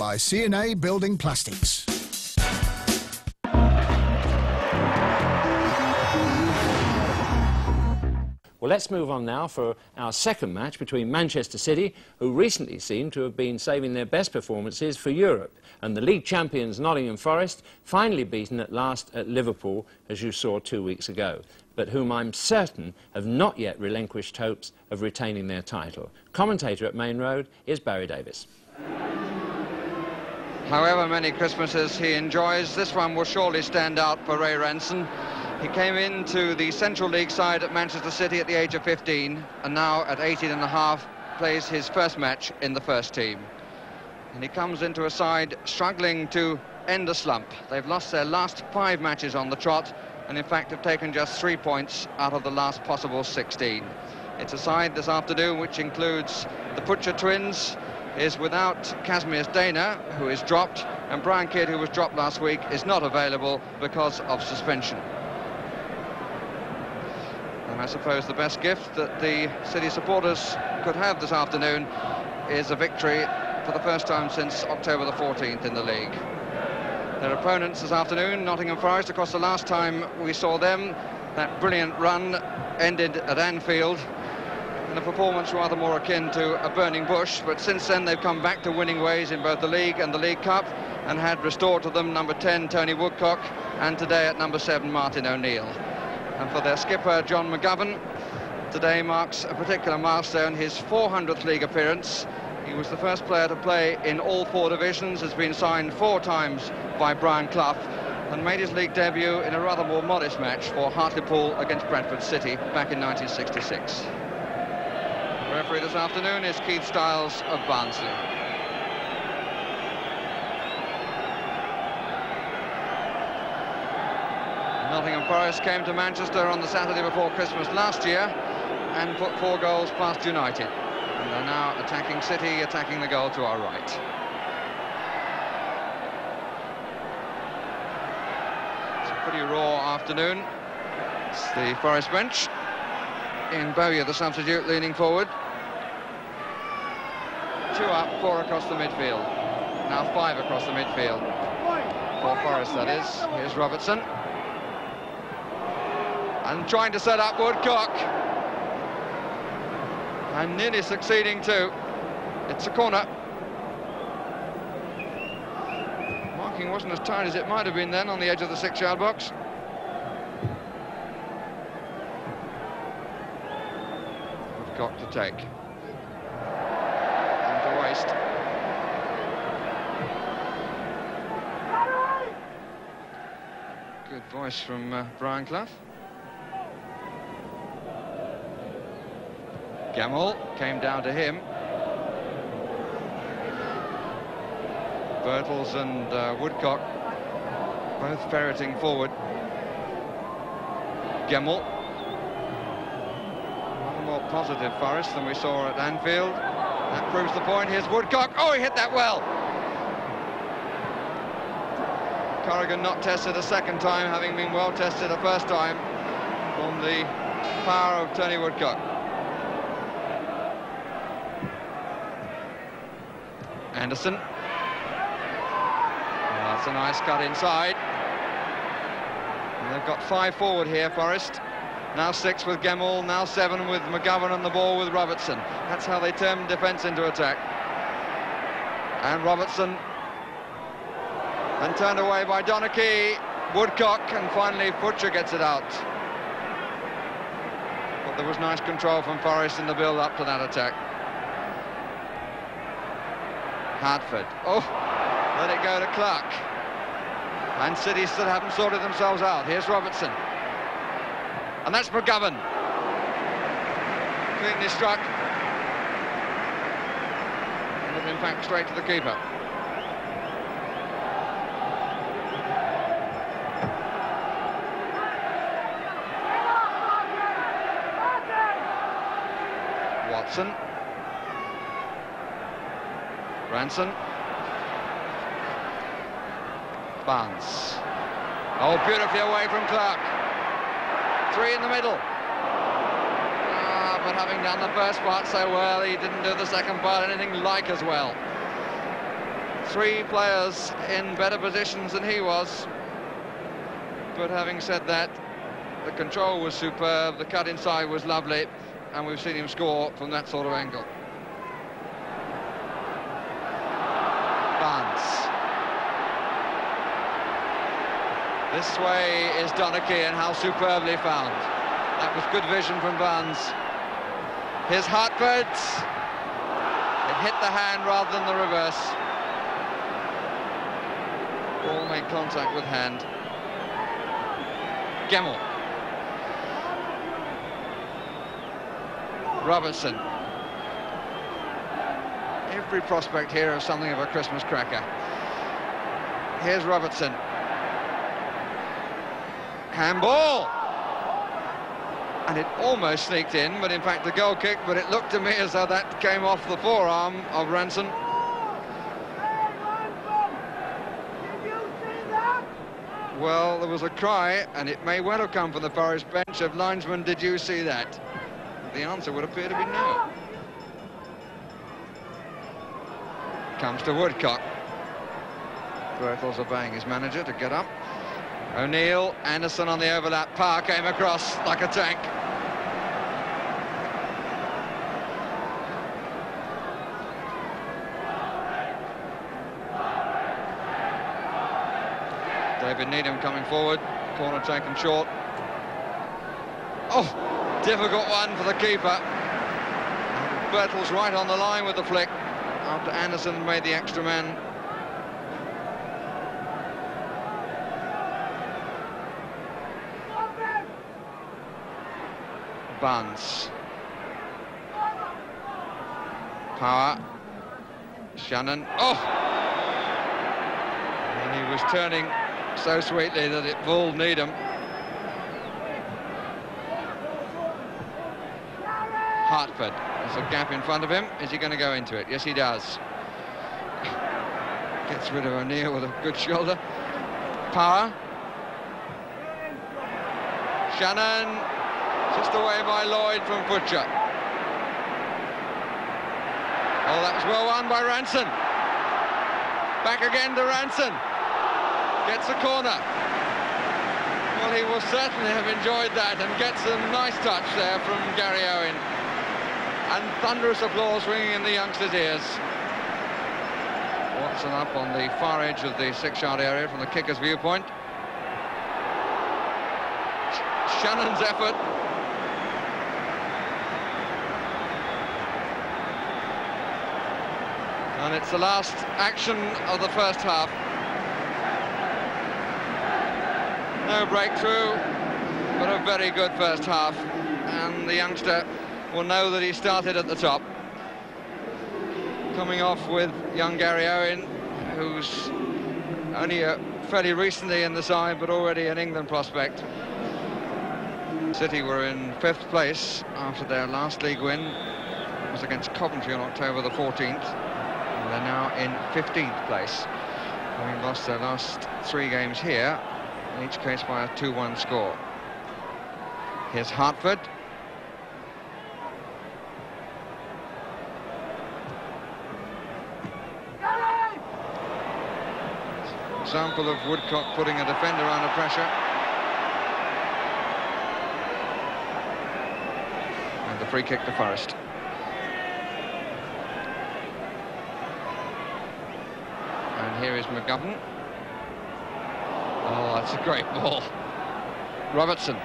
by C&A Building Plastics. Well, let's move on now for our second match between Manchester City, who recently seem to have been saving their best performances for Europe, and the league champions Nottingham Forest, finally beaten at last at Liverpool, as you saw 2 weeks ago, but whom I'm certain have not yet relinquished hopes of retaining their title. Commentator at Main Road is Barry Davis. However many Christmases he enjoys, this one will surely stand out for Ray Ranson. He came into the Central League side at Manchester City at the age of 15, and now at 18 and a half plays his first match in the first team. And he comes into a side struggling to end a slump. They've lost their last 5 matches on the trot, and in fact have taken just 3 points out of the last possible 16. It's a side this afternoon which includes the Butcher twins, is without Casimir Dana, who is dropped, and Brian Kidd, who was dropped last week, is not available because of suspension. And I suppose the best gift that the City supporters could have this afternoon is a victory for the first time since October the 14th in the league. Their opponents this afternoon, Nottingham Forest, of course the last time we saw them, that brilliant run ended at Anfield in a performance rather more akin to a burning bush, but since then they've come back to winning ways in both the League and the League Cup, and had restored to them number 10 Tony Woodcock, and today at number 7 Martin O'Neill. And for their skipper John McGovern, today marks a particular milestone, his 400th league appearance. He was the first player to play in all 4 divisions, has been signed 4 times by Brian Clough, and made his league debut in a rather more modest match for Hartlepool against Bradford City back in 1966. The referee this afternoon is Keith Stiles of Barnsley. Nottingham Forest came to Manchester on the Saturday before Christmas last year and put 4 goals past United. And they're now attacking City, attacking the goal to our right. It's a pretty raw afternoon. It's the Forest bench. Ian Bowyer, the substitute, leaning forward. 2 up, 4 across the midfield. Now 5 across the midfield. For Forest, that is. Here's Robertson. And trying to set up Woodcock. And nearly succeeding too. It's a corner. Marking wasn't as tight as it might have been then on the edge of the 6-yard box. Woodcock to take. And to waste. Good voice from Brian Clough. Gamble came down to him. Birtles and Woodcock both ferreting forward. Gemmell. Rather more positive Forest than we saw at Anfield. That proves the point. Here's Woodcock. Oh, he hit that well. Corrigan not tested a second time, having been well tested a first time from the power of Tony Woodcock. Anderson. That's a nice cut inside. And they've got 5 forward here, Forest. Now 6 with Gemmell, now 7 with McGovern on the ball with Robertson. That's how they turn defence into attack. And Robertson. And turned away by Donachie. Woodcock, and finally Butcher gets it out. But there was nice control from Forest in the build-up to that attack. Hartford. Oh, let it go to Clark. And City still haven't sorted themselves out. Here's Robertson. And that's McGovern. Cleanly struck. But in fact straight to the keeper. Watson. Ranson. Barnes. Oh, beautifully away from Clark. 3 in the middle. But having done the first part so well, he didn't do the second part anything like as well. 3 players in better positions than he was. But having said that, the control was superb, the cut inside was lovely, and we've seen him score from that sort of angle. Barnes. This way is Donachie, and how superbly found. That was good vision from Barnes. Here's Hartford. It hit the hand rather than the reverse. Ball made contact with hand. Gemmell. Robertson. Every prospect here is something of a Christmas cracker. Here's Robertson. Handball! And it almost sneaked in, but in fact the goal kick, but it looked to me as though that came off the forearm of Ranson. Well, there was a cry, and it may well have come from the Forest bench of linesman, did you see that? The answer would appear to be no. Comes to Woodcock. Berthel's obeying his manager to get up. O'Neill, Anderson on the overlap. Parr came across like a tank. David Needham coming forward. Corner taken short. Oh, difficult one for the keeper. Berthel's right on the line with the flick after Anderson made the extra man. Barnes. Power. Shannon. Oh! And he was turning so sweetly that it fooled Needham. Hartford. There's a gap in front of him. Is he going to go into it? Yes, he does. Gets rid of O'Neill with a good shoulder. Power. Shannon. Just away by Lloyd from Butcher. Oh, that was well won by Ranson. Back again to Ranson. Gets a corner. Well, he will certainly have enjoyed that and gets a nice touch there from Gary Owen. And thunderous applause ringing in the youngsters' ears. Watson up on the far edge of the 6-yard area from the kicker's viewpoint. Shannon's effort. And it's the last action of the first half. No breakthrough, but a very good first half. And the youngster will know that he started at the top. Coming off with young Gary Owen, who's only fairly recently in the side, but already an England prospect. City were in 5th place after their last league win. It was against Coventry on October the 14th. They're now in 15th place, having lost their last 3 games here, in each case by a 2-1 score. Here's Hartford. Example of Woodcock putting a defender under pressure. And the free kick to Forest. Here is McGovern. Oh, that's a great ball. Robertson.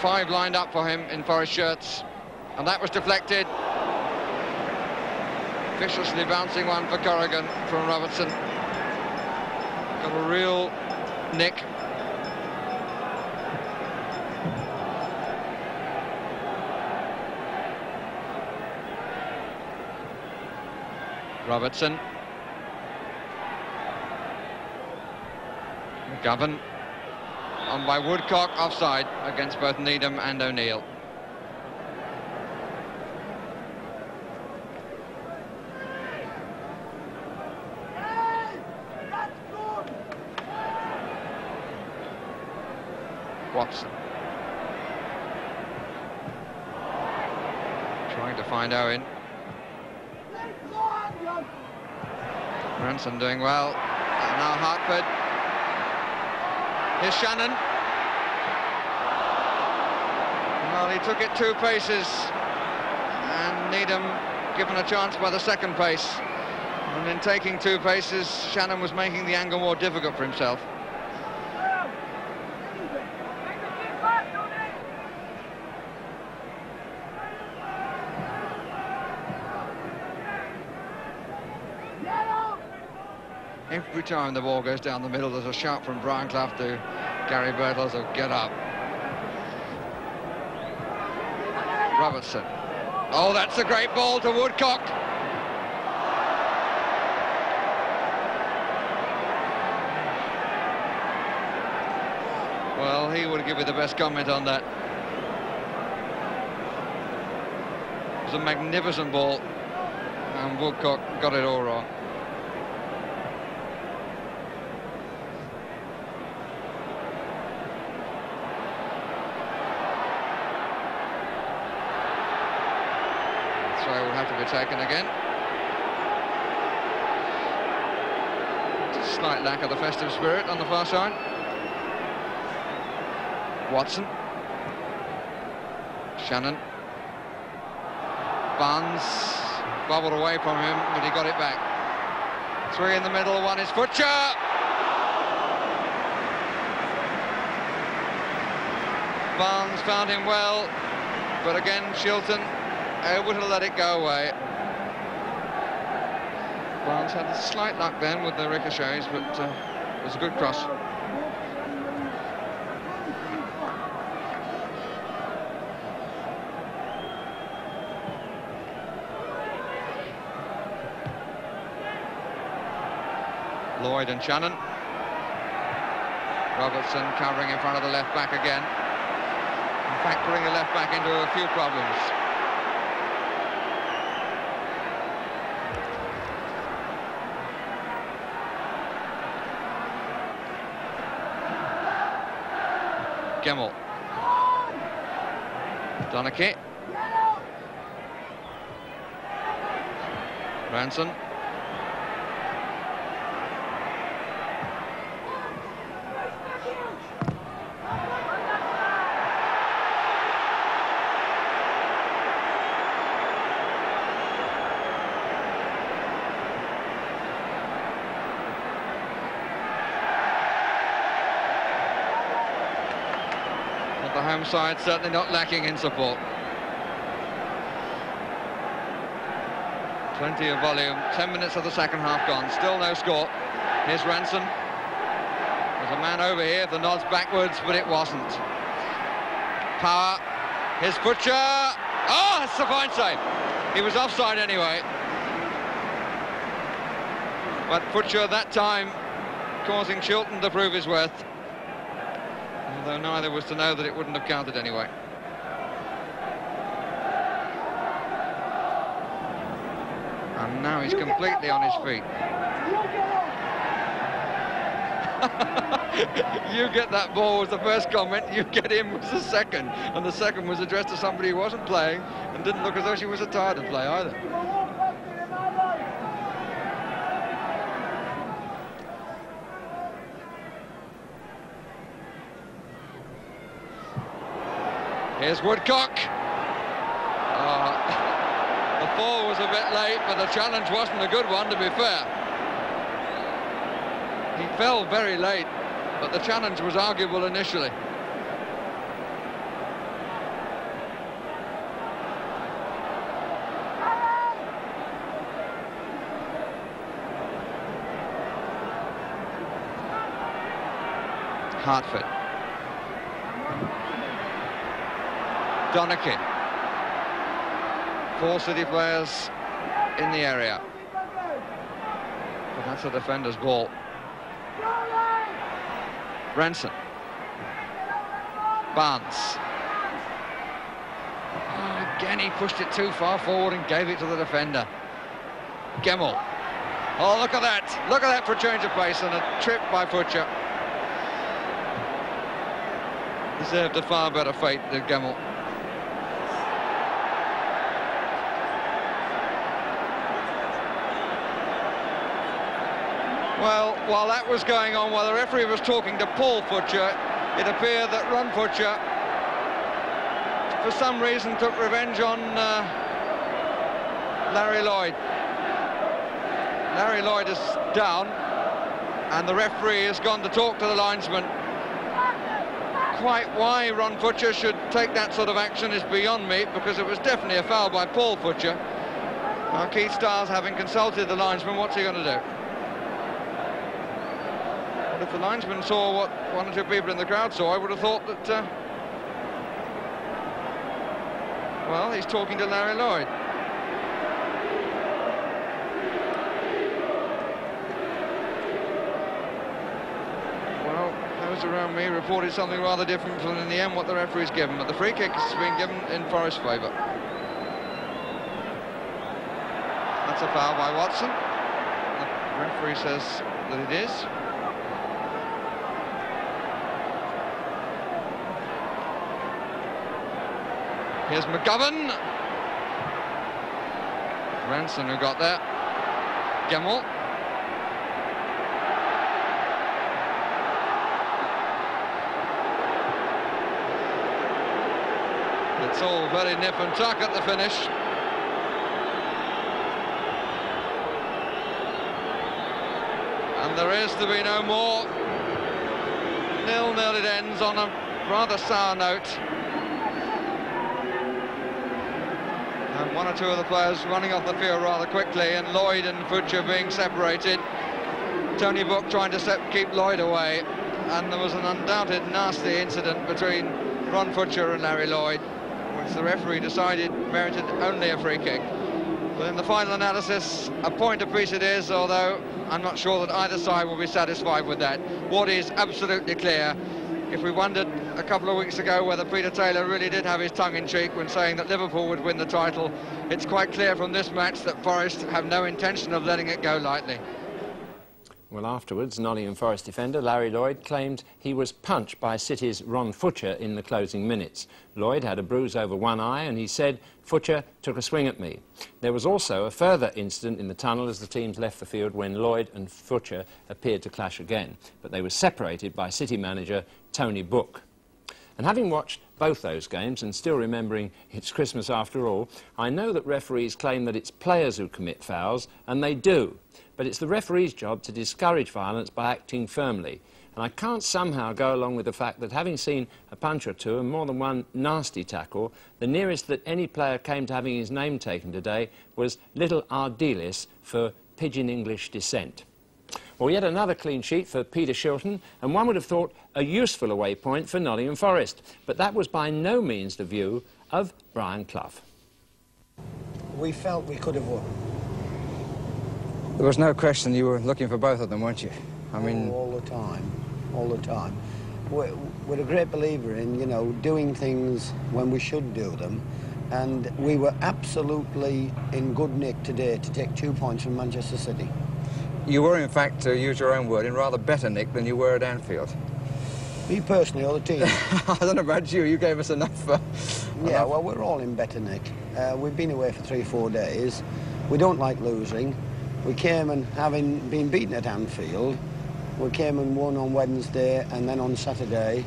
5 lined up for him in Forest shirts. And that was deflected. Viciously bouncing one for Corrigan from Robertson. Got a real nick. Robertson. McGovern on by Woodcock, offside against both Needham and O'Neill. Watson trying to find Owen. Ranson doing well. And now Hartford. Here's Shannon. Well, he took it 2 paces. And Needham given a chance by the second pace. And in taking 2 paces, Shannon was making the angle more difficult for himself. Every time the ball goes down the middle, there's a shout from Brian Clough to Gary Birtles of get up. Robertson. Oh, that's a great ball to Woodcock. Well, he would give you the best comment on that. It was a magnificent ball, and Woodcock got it all wrong. Throw will have to be taken again. It's a slight lack of the festive spirit on the far side. Watson. Shannon. Barnes bobbled away from him, but he got it back. 3 in the middle, 1 is Futcher. Barnes found him well, but again Shilton able to let it go away. Barnes had slight luck then with the ricochets, but it was a good cross. Lloyd and Shannon. Robertson covering in front of the left back again. In fact, putting the left back into a few problems. Gemmell. Donachie. Ranson. The home side certainly not lacking in support. Plenty of volume. 10 minutes of the second half gone. Still no score. Here's Ranson. There's a man over here. The nod's backwards, but it wasn't. Power. Here's Futcher. Oh, it's a fine save. He was offside anyway. But Futcher that time causing Shilton to prove his worth. Although neither was to know that it wouldn't have counted anyway. And now he's completely on his feet. You get that ball was the first comment, you get him was the second. And the second was addressed to somebody who wasn't playing and didn't look as though she was tired to play either. Here's Woodcock. The fall was a bit late, but the challenge wasn't a good one, to be fair. He fell very late, but the challenge was arguable initially. Hartford. Donachie. 4 City players in the area. But that's a defender's ball. Ranson. Barnes. Oh, again, he pushed it too far forward and gave it to the defender. Gemmell. Oh, look at that. Look at that for a change of pace and a trip by Futcher. Deserved a far better fate than Gemmell. Well, while that was going on, while the referee was talking to Paul Futcher, it appeared that Ron Futcher, for some reason, took revenge on Larry Lloyd. Larry Lloyd is down, and the referee has gone to talk to the linesman. Quite why Ron Futcher should take that sort of action is beyond me, because it was definitely a foul by Paul Futcher. Now, Keith Stiles, having consulted the linesman, what's he going to do? Well, if the linesman saw what one or two people in the crowd saw, I would have thought that, well, he's talking to Larry Lloyd. Well, those around me reported something rather different from, in the end, what the referee's given, but the free kick has been given in Forest's favour. That's a foul by Watson. The referee says that it is. Here's McGovern. Ranson who got there. Gemmell. It's all very nip and tuck at the finish. And there is to be no more. 0-0 it ends on a rather sour note. And one or two of the players running off the field rather quickly, and Lloyd and Futcher being separated. Tony Book trying to keep Lloyd away, and there was an undoubted nasty incident between Ron Futcher and Larry Lloyd, which the referee decided merited only a free kick. But in the final analysis, a point apiece it is, although I'm not sure that either side will be satisfied with that. What is absolutely clear, if we wondered a couple of weeks ago whether Peter Taylor really did have his tongue in cheek when saying that Liverpool would win the title, it's quite clear from this match that Forest have no intention of letting it go lightly. Well, afterwards, Nottingham Forest defender Larry Lloyd claimed he was punched by City's Ron Futcher in the closing minutes. Lloyd had a bruise over one eye, and he said, "Futcher took a swing at me." There was also a further incident in the tunnel as the teams left the field when Lloyd and Futcher appeared to clash again, but they were separated by City manager Tony Book. And having watched both those games and still remembering it's Christmas after all, I know that referees claim that it's players who commit fouls, and they do. But it's the referee's job to discourage violence by acting firmly. And I can't somehow go along with the fact that, having seen a punch or two and more than one nasty tackle, the nearest that any player came to having his name taken today was little Ardelis for Pidgin English descent. Well, yet another clean sheet for Peter Shilton, and one would have thought a useful away point for Nottingham Forest. But that was by no means the view of Brian Clough. We felt we could have won. There was no question you were looking for both of them, weren't you? I mean... all the time, all the time. We're a great believer in, you know, doing things when we should do them. And we were absolutely in good nick today to take 2 points from Manchester City. You were, in fact, to use your own word, in rather better nick than you were at Anfield. Me personally, or the team? I don't know about you. You gave us enough. Yeah, well, we're all in better nick. We've been away for 3-4 days. We don't like losing. We came, and having been beaten at Anfield, we came and won on Wednesday and then on Saturday.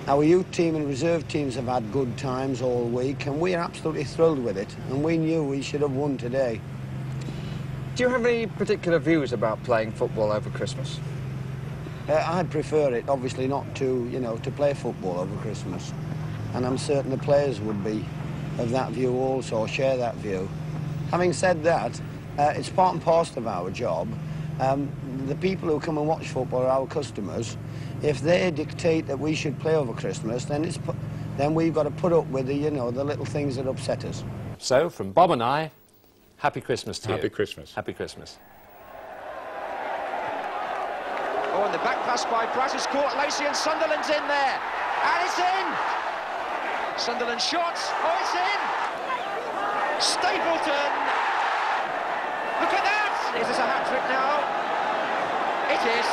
Our youth team and reserve teams have had good times all week, and we are absolutely thrilled with it, and we knew we should have won today. Do you have any particular views about playing football over Christmas? I'd prefer it, obviously, not to, you know, to play football over Christmas. And I'm certain the players would be of that view also, or share that view. Having said that, it's part and parcel of our job. The people who come and watch football are our customers. If they dictate that we should play over Christmas, then we've got to put up with the, you know, the little things that upset us. So, from Bob and I, Happy Christmas to you. Happy Christmas. Happy Christmas. Oh, and the back pass by Pratt has caught Lacey, and Sunderland's in there. And it's in! Sunderland shots. Oh, it's in! Stapleton! Look at that! Is this a hat-trick now? It is.